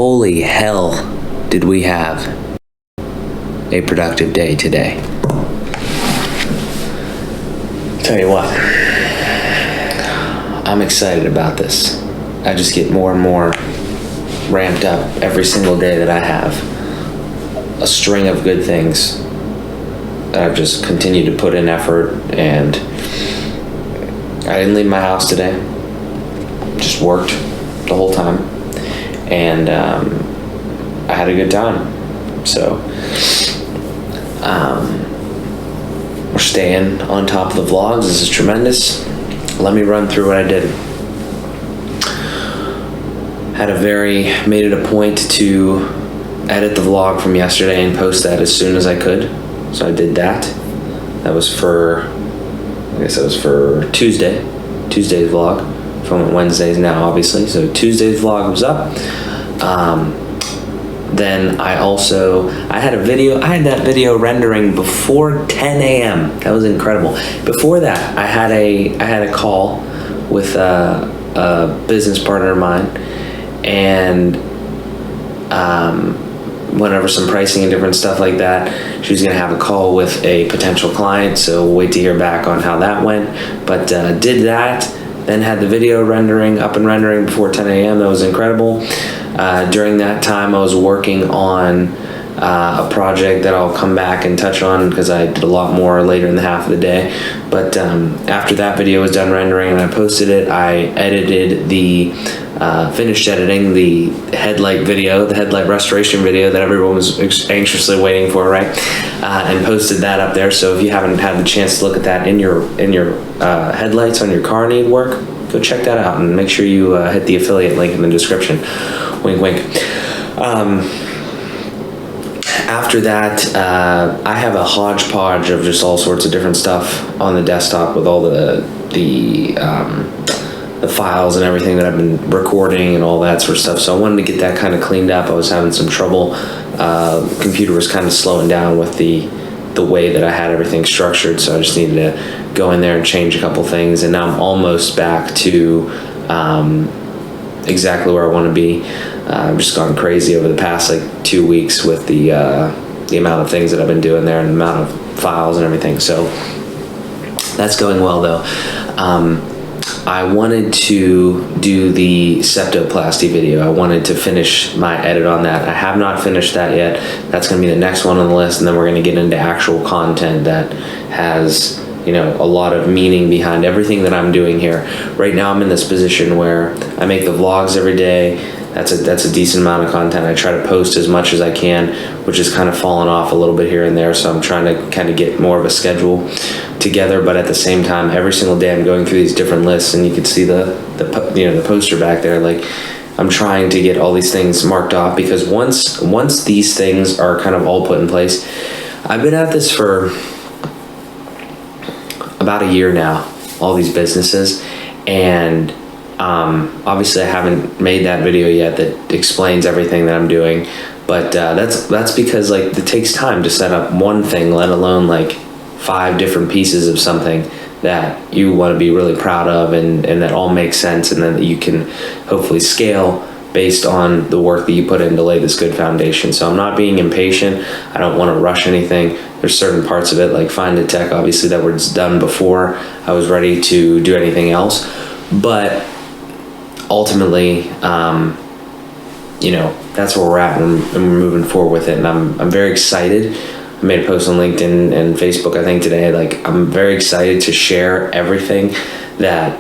Holy hell, did we have a productive day today. Tell you what, I'm excited about this. I just get more and more ramped up every single day that I have a string of good things that I've just continued to put in effort, and I didn't leave my house today. Just worked the whole time, and I had a good time. So we're staying on top of the vlogs. This is tremendous. Let me run through what I did. Made it a point to edit the vlog from yesterday and post that as soon as I could. So I did that. That was for Tuesday's vlog. From Wednesdays now, obviously. So Tuesday's vlog was up. Then I had that video rendering before 10 a.m. That was incredible. Before that, I had a call with a business partner of mine, and went over some pricing and different stuff like that. She was gonna have a call with a potential client, so we'll wait to hear back on how that went. But did that, then had the video up and rendering before 10 a.m. That was incredible. During that time, I was working on a project that I'll come back and touch on because I did a lot more later in the half of the day. But after that video was done rendering and I posted it, I edited finished editing the headlight restoration video that everyone was anxiously waiting for, right? And posted that up there. So if you haven't had the chance to look at that in your headlights on your car need work, go check that out and make sure you hit the affiliate link in the description. Wink, wink. After that, I have a hodgepodge of just all sorts of different stuff on the desktop with all the files and everything that I've been recording and all that sort of stuff. So I wanted to get that kind of cleaned up. I was having some trouble. Computer was kind of slowing down with the way that I had everything structured. So I just needed to go in there and change a couple things. And now I'm almost back to exactly where I want to be. I've just gone crazy over the past 2 weeks with the amount of things that I've been doing there and the amount of files and everything. So that's going well though. I wanted to do the septoplasty video. I wanted to finish my edit on that. I have not finished that yet. That's going to be the next one on the list, and then we're going to get into actual content that has a lot of meaning behind everything that I'm doing here. Right now I'm in this position where I make the vlogs every day. That's a decent amount of content. I try to post as much as I can, which is kind of fallen off a little bit here and there. So I'm trying to kind of get more of a schedule together. But at the same time, every single day I'm going through these different lists, and you can see the poster back there. I'm trying to get all these things marked off, because once these things are kind of all put in place, I've been at this for about a year now, all these businesses, and obviously I haven't made that video yet that explains everything that I'm doing, but that's because it takes time to set up one thing, let alone 5 different pieces of something that you want to be really proud of and that all makes sense, and then you can hopefully scale based on the work that you put in to lay this good foundation. So I'm not being impatient. I don't want to rush anything. There's certain parts of it, like Find a Tech, obviously, that was done before I was ready to do anything else. But ultimately, that's where we're at, and we're moving forward with it. And I'm very excited. I made a post on LinkedIn and Facebook, I think, today. I'm very excited to share everything that,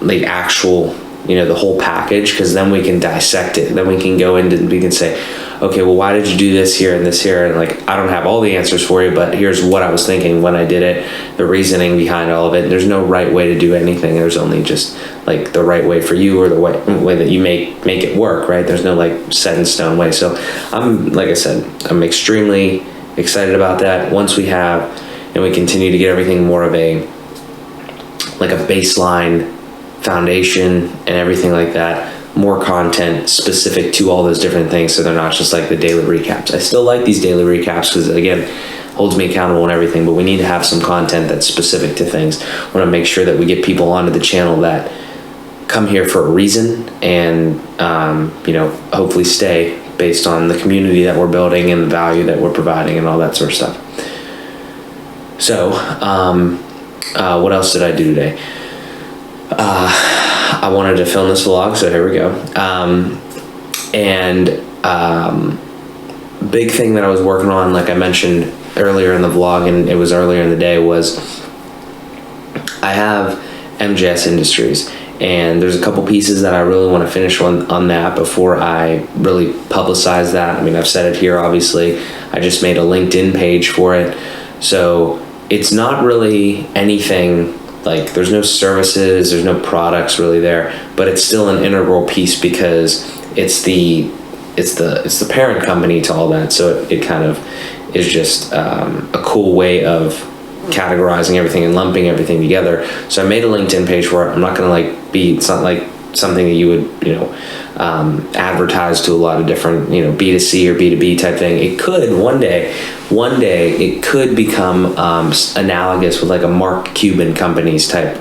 actual, the whole package, because then we can dissect it. Then we can go into, we can say, okay, well, why did you do this here and this here? And I don't have all the answers for you, but here's what I was thinking when I did it, the reasoning behind all of it. There's no right way to do anything. There's only just the right way for you, or the way that you make it work, right? There's no set in stone way. So I'm extremely excited about that. Once we have, and we continue to get everything more of a baseline foundation and everything like that, more content specific to all those different things, so they're not just the daily recaps. I still like these daily recaps because, again, holds me accountable and everything, but we need to have some content that's specific to things. I want to make sure that we get people onto the channel that come here for a reason and hopefully stay based on the community that we're building and the value that we're providing and all that sort of stuff. So, what else did I do today? I wanted to film this vlog, so here we go. Big thing that I was working on, like I mentioned earlier in the vlog, and it was earlier in the day, was I have MJS Industries, and there's a couple pieces that I really want to finish on that before I really publicize that. I mean, I've said it here, obviously. I just made a LinkedIn page for it. So it's not really anything, like there's no services, there's no products really there, but it's still an integral piece because it's the parent company to all that. So it kind of is just a cool way of categorizing everything and lumping everything together. So I made a LinkedIn page for it. I'm not going to it's not like something that you would, advertise to a lot of different, B2C or B2B type thing. It could one day it could become analogous with like a Mark Cuban Companies type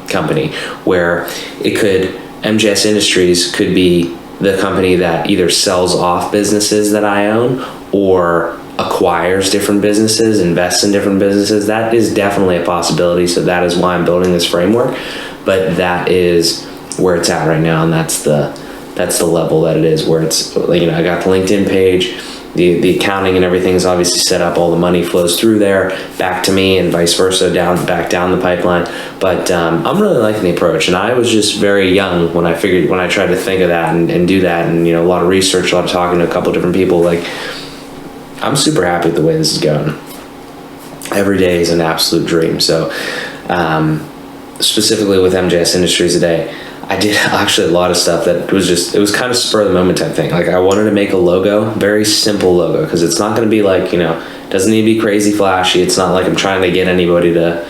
company, where MJS Industries could be the company that either sells off businesses that I own or acquires different businesses, invests in different businesses. That is definitely a possibility. So that is why I'm building this framework, but that is where it's at right now. And that's the level that it is, where it's, I got the LinkedIn page, the accounting and everything is obviously set up. All the money flows through there back to me and vice versa, back down the pipeline. But I'm really liking the approach. And I was just very young when I tried to think of that and do that. And, a lot of research, a lot of talking to a couple different people. I'm super happy with the way this is going. Every day is an absolute dream. So specifically with MJS Industries today, I did actually a lot of stuff that was it was kind of spur of the moment type thing. Like I wanted to make a logo, very simple logo, because it's not going to be doesn't need to be crazy flashy. It's not like I'm trying to get anybody to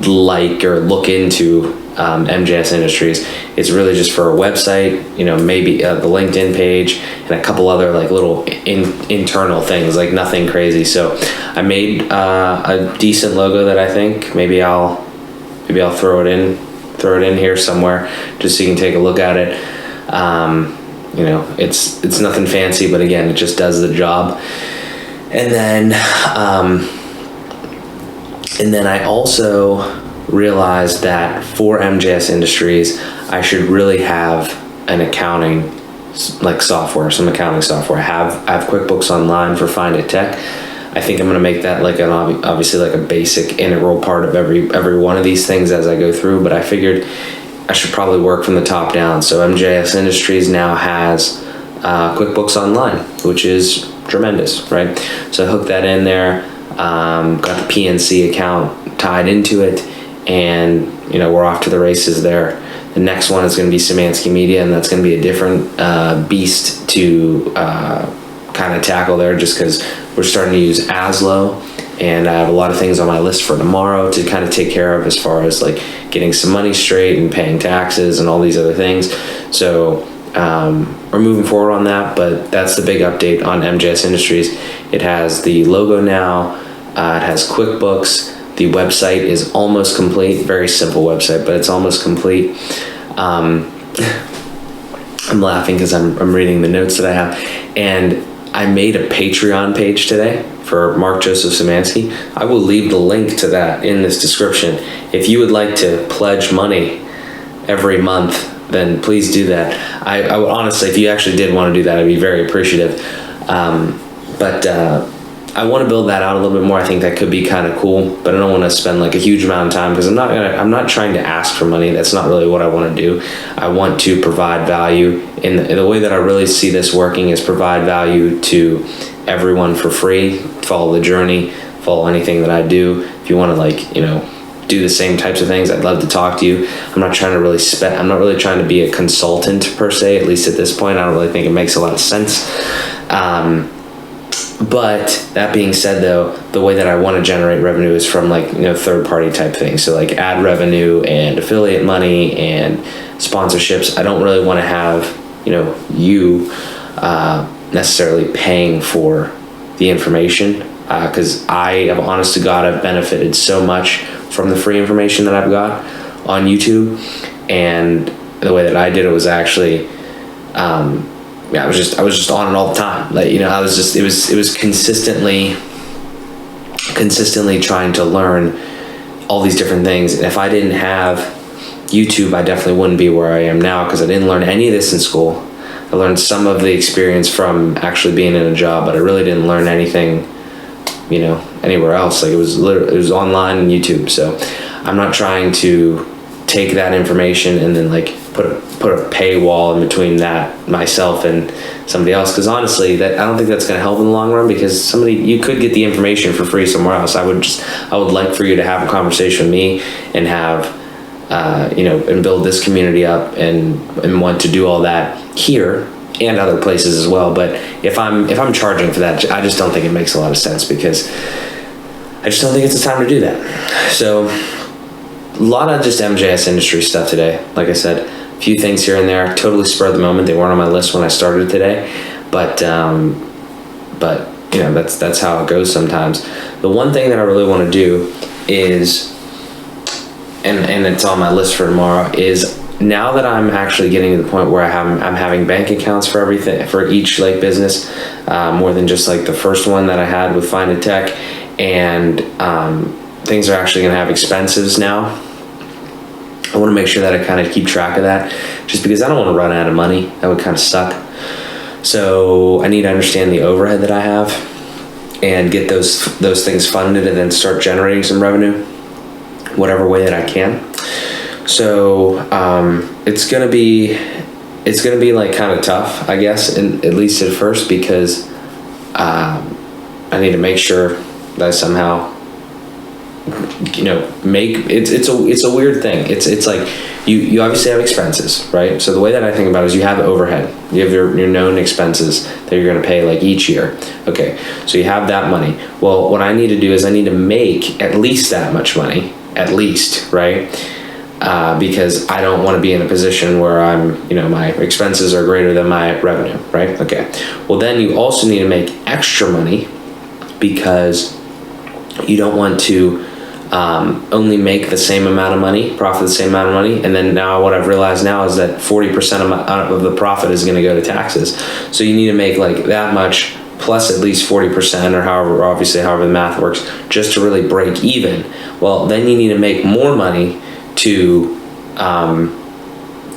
like or look into MJS Industries. It's really just for a website, maybe the LinkedIn page and a couple other little internal things, nothing crazy. So I made a decent logo that I think maybe I'll throw it in here somewhere just so you can take a look at it. It's nothing fancy, but again, it just does the job. And then I also realized that for MJS Industries, I should really have an accounting software, some accounting software. I have QuickBooks Online for Find It Tech. I think I'm going to make that obviously a basic integral part of every one of these things as I go through, but I figured I should probably work from the top down. So MJS Industries now has QuickBooks Online, which is tremendous, right? So I hooked that in there, got the PNC account tied into it, and we're off to the races there. The next one is going to be Szymanski Media, and that's going to be a different beast to kind of tackle there, just because we're starting to use Aslo, and I have a lot of things on my list for tomorrow to kind of take care of, as far as getting some money straight and paying taxes and all these other things. So we're moving forward on that, but that's the big update on MJS Industries. It has the logo now, it has QuickBooks, the website is almost complete, very simple website, but it's almost complete. I'm laughing because I'm reading the notes that I have, and I made a Patreon page today for Mark Joseph Szymanski. I will leave the link to that in this description. If you would like to pledge money every month, then please do that. I would honestly, if you actually did want to do that, I'd be very appreciative. But I want to build that out a little bit more. I think that could be kind of cool, but I don't want to spend a huge amount of time, because I'm not trying to ask for money. That's not really what I want to do. I want to provide value in the way that I really see this working, is provide value to everyone for free. Follow the journey, follow anything that I do. If you want to do the same types of things, I'd love to talk to you. I'm not trying to I'm not really trying to be a consultant per se, at least at this point. I don't really think it makes a lot of sense. But that being said, though, the way that I want to generate revenue is from third party type things. So ad revenue and affiliate money and sponsorships. I don't really want to have, you necessarily paying for the information, because I am honest to God, I've benefited so much from the free information that I've got on YouTube. And the way that I did it was actually I was just on it all the time. Like, it was consistently trying to learn all these different things. And if I didn't have YouTube, I definitely wouldn't be where I am now, because I didn't learn any of this in school. I learned some of the experience from actually being in a job, but I really didn't learn anything, anywhere else. Like, it was online and YouTube. So I'm not trying to take that information and then like put a paywall in between that, myself and somebody else, because honestly, that I don't think that's going to help in the long run, because you could get the information for free somewhere else. I would like for you to have a conversation with me and have and build this community up and want to do all that here and other places as well. But if I'm charging for that, I just don't think it makes a lot of sense, because I just don't think it's the time to do that. So a lot of just MJS industry stuff today. Like I said, a few things here and there, totally spur of the moment. They weren't on my list when I started today, but that's how it goes sometimes. The one thing that I really want to do is, and it's on my list for tomorrow, is now that I'm actually getting to the point where I'm having bank accounts for everything, for each like business, more than just like the first one that I had with Find a Tech, and things are actually going to have expenses now. I want to make sure that I kind of keep track of that, just because I don't want to run out of money. That would kind of suck. So I need to understand the overhead that I have and get those things funded, and then start generating some revenue, whatever way that I can. So it's gonna be like kind of tough, I guess, at least at first, because I need to make sure that I somehow make it's a weird thing. It's like you obviously have expenses, right? So the way that I think about it is, you have overhead, you have your known expenses that you're going to pay like each year. Okay, so you have that money. Well, what I need to do is I need to make at least that much money, at least, right? Because I don't want to be in a position where my expenses are greater than my revenue, right? Okay, well then you also need to make extra money, because you don't want to only make the same amount of money, profit the same amount of money, and then now what I've realized now is that 40% of the profit is going to go to taxes. So you need to make like that much plus at least 40%, or however the math works, just to really break even. Well, then you need to make more money to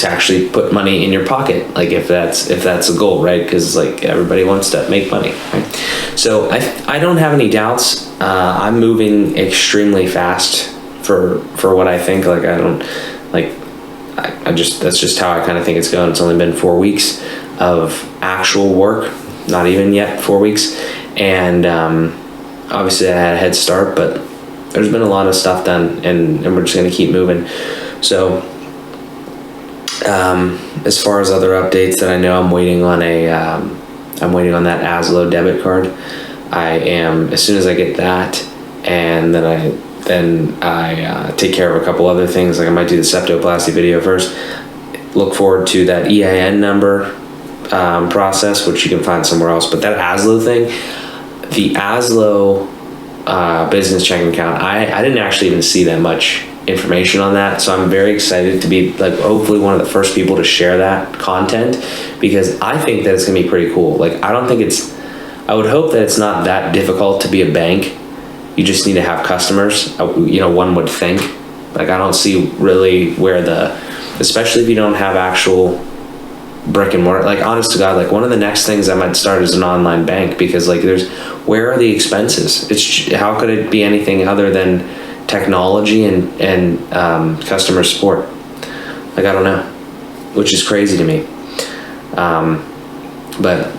actually put money in your pocket, like if that's a goal, right? Because like everybody wants to make money, right? So I don't have any doubts. I'm moving extremely fast for what I think. Like that's just how I kind of think it's going. It's only been 4 weeks of actual work, not even yet 4 weeks, and obviously I had a head start, but there's been a lot of stuff done, and we're just going to keep moving. So as far as other updates that I know, I'm waiting on that Aslo debit card. As soon as I get that, and then I take care of a couple other things, like I might do the septoplasty video first. Look forward to that EIN number process, which you can find somewhere else. But that Aslo thing, the Aslo business checking account, I didn't actually even see that much information on that, so I'm very excited to be like hopefully one of the first people to share that content, because I think that it's gonna be pretty cool. Like I would hope that it's not that difficult to be a bank. You just need to have customers, one would think. Like I don't see really where especially if you don't have actual brick and mortar, like honest to God, like one of the next things I might start is an online bank, because like where are the expenses? How could it be anything other than technology and customer support? Like I don't know, which is crazy to me. But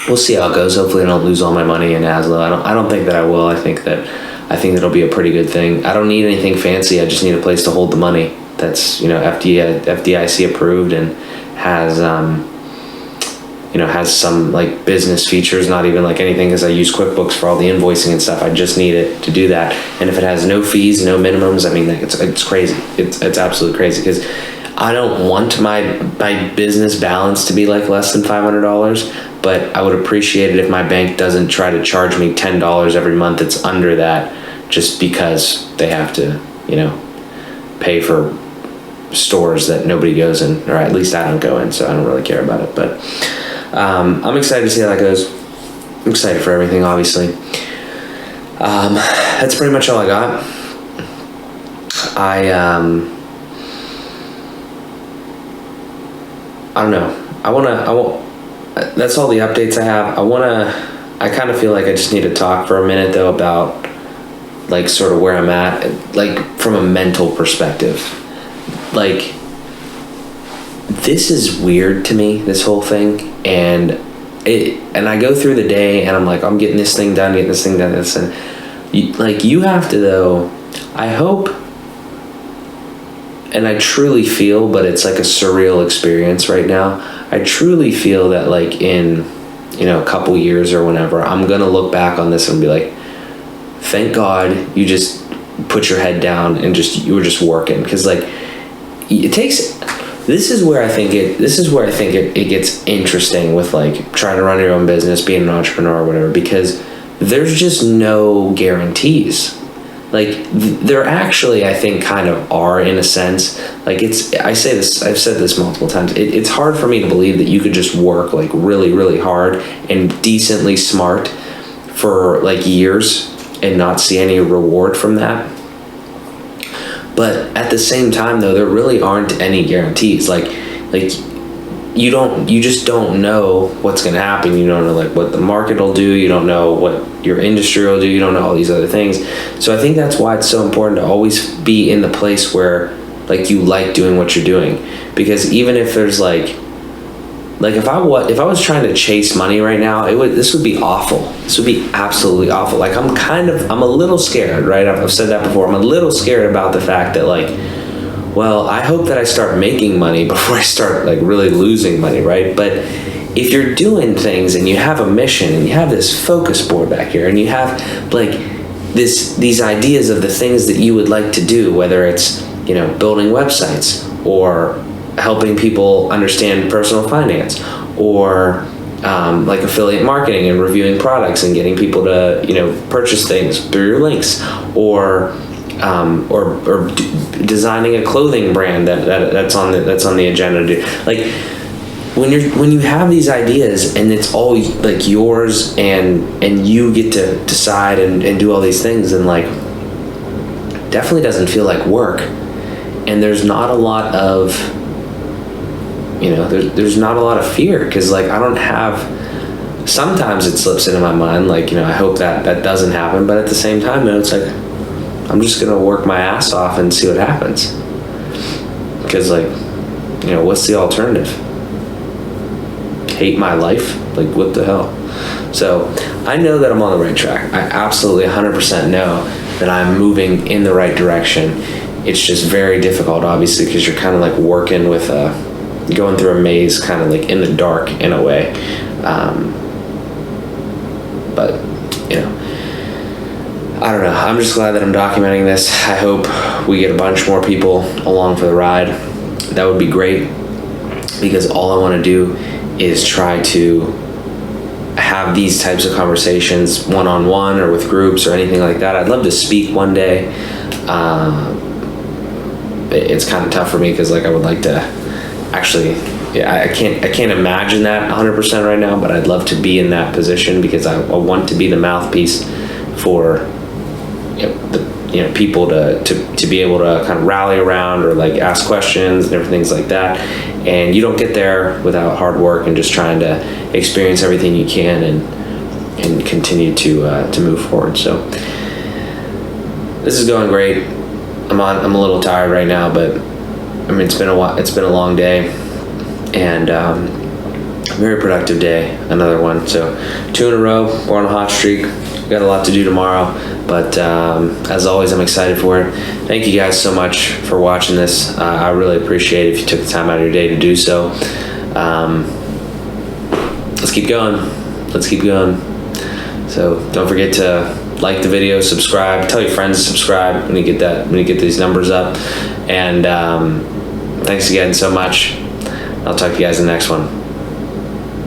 we'll see how it goes. Hopefully I don't lose all my money in Aslo. I don't think that I will. I think that'll be a pretty good thing. I don't need anything fancy. I just need a place to hold the money that's FDIC approved and has has some like business features, not even like anything, because I use QuickBooks for all the invoicing and stuff. I just need it to do that. And if it has no fees, no minimums, I mean, like it's crazy. It's absolutely crazy, because I don't want my business balance to be like less than $500, but I would appreciate it if my bank doesn't try to charge me $10 every month. It's under that, just because they have to, pay for stores that nobody goes in, or at least I don't go in, so I don't really care about it. But I'm excited to see how that goes. I'm excited for everything, obviously. That's pretty much all I got. I don't know. That's all the updates I have. I kind of feel like I just need to talk for a minute though about like sort of where I'm at, like from a mental perspective. Like, this is weird to me, this whole thing, and I go through the day and I'm like, I'm getting this thing done, and you have to though, I hope, and I truly feel, but it's like a surreal experience right now. I truly feel that like in, a couple years or whenever, I'm gonna look back on this and be like, thank God you just put your head down and you were just working. Because like, this is where I think it gets interesting with like trying to run your own business, being an entrepreneur or whatever, because there's just no guarantees. Like there actually, I think, kind of are, in a sense. Like I've said this multiple times. It's hard for me to believe that you could just work like really, really hard and decently smart for like years and not see any reward from that. But at the same time though, there really aren't any guarantees. Like you just don't know what's going to happen. You don't know like what the market will do. You don't know what your industry will do. You don't know all these other things. So I think that's why it's so important to always be in the place where like you like doing what you're doing. Because even if there's like if I was trying to chase money right now, this would be awful. This would be absolutely awful. Like I'm a little scared, right? I've said that before. I'm a little scared about the fact that like, well, I hope that I start making money before I start like really losing money, right? But if you're doing things and you have a mission and you have this focus board back here and you have like these ideas of the things that you would like to do, whether it's, building websites or helping people understand personal finance or like affiliate marketing and reviewing products and getting people to, purchase things through your links, or designing a clothing brand that's on the agenda. Like when you have these ideas and it's all like yours and you get to decide and do all these things, and like definitely doesn't feel like work. And there's not a lot of there's not a lot of fear, because like I don't have, sometimes it slips into my mind like, I hope that doesn't happen, but at the same time though, it's like I'm just gonna work my ass off and see what happens. Because like, what's the alternative? Hate my life? Like what the hell? So I know that I'm on the right track. I absolutely 100% know that I'm moving in the right direction. It's just very difficult, obviously, because you're kind of like working with going through a maze, kind of like in the dark in a way. But I don't know. I'm just glad that I'm documenting this. I hope we get a bunch more people along for the ride. That would be great, because all I want to do is try to have these types of conversations one-on-one or with groups or anything like that. I'd love to speak one day. It's kind of tough for me because like I would like to actually, I can't imagine that 100% right now, but I'd love to be in that position, because I want to be the mouthpiece for people to be able to kind of rally around or like ask questions and different things like that. And you don't get there without hard work and just trying to experience everything you can and continue to move forward. So this is going great. I'm a little tired right now, but I mean, it's been a long day, and very productive day, another one. So 2 in a row, we're on a hot streak. We've got a lot to do tomorrow, but as always, I'm excited for it. Thank you guys so much for watching this. I really appreciate it if you took the time out of your day to do so. Let's keep going. So don't forget to like the video, subscribe, tell your friends to subscribe when you get these numbers up. And thanks again so much. I'll talk to you guys in the next one.